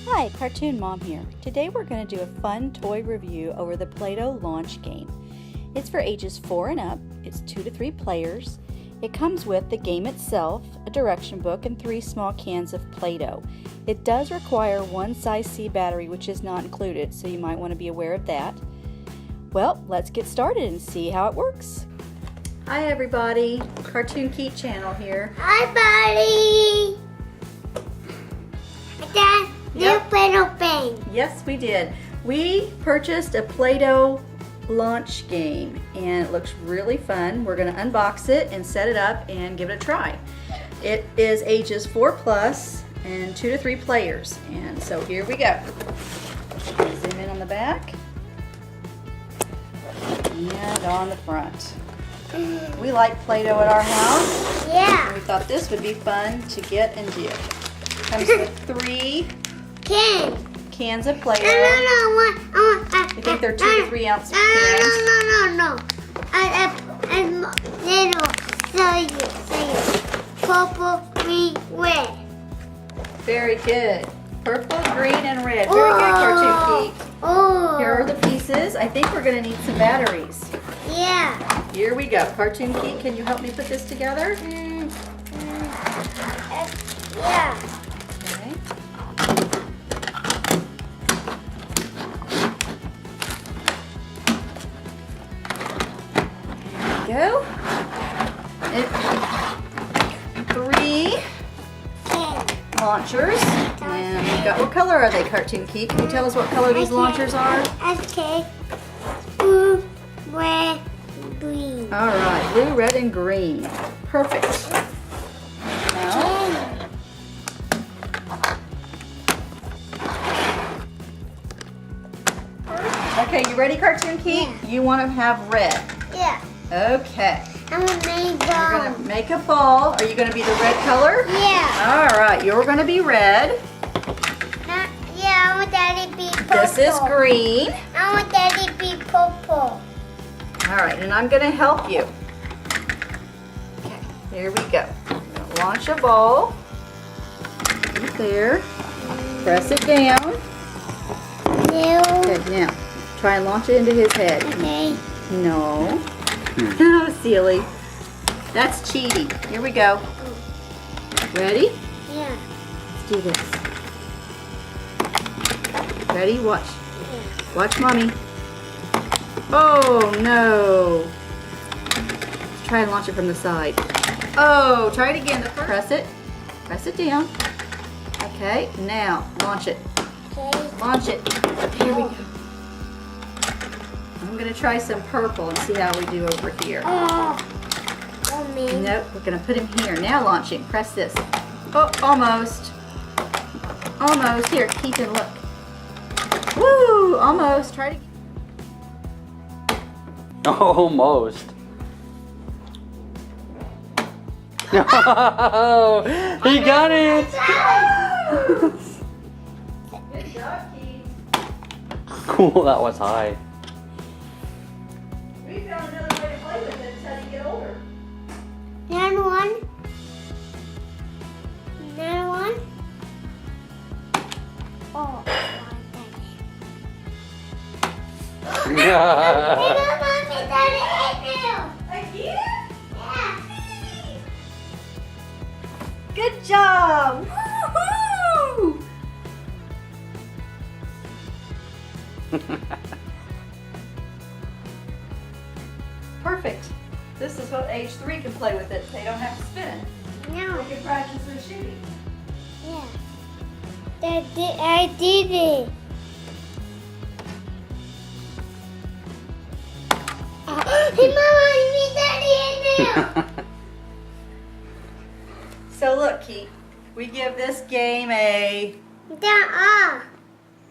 Hi, Cartoon Mom here. Today we're going to do a fun toy review over the Play-Doh launch game. It's for ages 4 and up. It's 2 to 3 players. It comes with the game itself, a direction book, and 3 small cans of Play-Doh. It does require one size C battery, which is not included, so you might want to be aware of that. Well, let's get started and see how it works. Hi everybody, Kartoonkeat channel here. Hi, buddy. Dad, new Play-Doh thing. Yes, we did. We purchased a Play-Doh launch game and it looks really fun. We're going to unbox it and set it up and give it a try. It is ages 4+ and 2 to 3 players. And so here we go. Zoom in on the back and on the front. We like Play-Doh at our house. Yeah. We thought this would be fun to get and do. Comes with 3 cans of Play-Doh. I You think they're 2 to 3 ounce cans? No. Little, say it. Purple, green, red. Very good. Purple, green, and red. Very good, Kartoonkeat. Oh. Here are the pieces. I think we're going to need some batteries. Yeah. Here we go. Kartoonkeat, can you help me put this together? Yeah. Okay. There we go. 3 launchers. And we've got, what color are they, Kartoonkeat? Can you tell us what color these launchers are? Okay. Blue, red, green. All right, blue, red, and green. Perfect. Now, okay, you ready, Kartoonkeat? Yeah. You want to have red. Yeah. Okay. I'm gonna make You're going to make a ball. Are you going to be the red color? Yeah. All right, you're going to be red. Yeah, I want Daddy to be purple. This is green. I want Daddy to be purple. All right, and I'm going to help you. Okay, here we go. I'm going to launch a ball. Right there. Press it down. No. Good, now try and launch it into his head. Okay. No. Oh, silly. That's cheating. Here we go. Ready? Yeah. Let's do this. Ready? Watch. Yeah. Watch mommy. Oh, no. Let's try and launch it from the side. Oh, try it again. Press it. Press it down. Okay, now launch it. Okay. Launch it. Here we go. I'm going to try some purple and see how we do over here. Oh, me. Nope, we're going to put him here. Now launching. Press this. Oh, almost. Almost. Here, Ethan, look. Woo! Almost. Try to... Almost. Oh, he got it! Good job, Keith. Cool, that was high. We found another way to play with it until you get older. Another one. Another one. Oh. Again? Yeah. Good job! Woo-hoo! Perfect. This is what age 3 can play with it. They don't have to spin it. No. They can practice their shooting. Yeah. I did it. Hey, Mama, me Daddy in there. So look, Keith, we give this game a...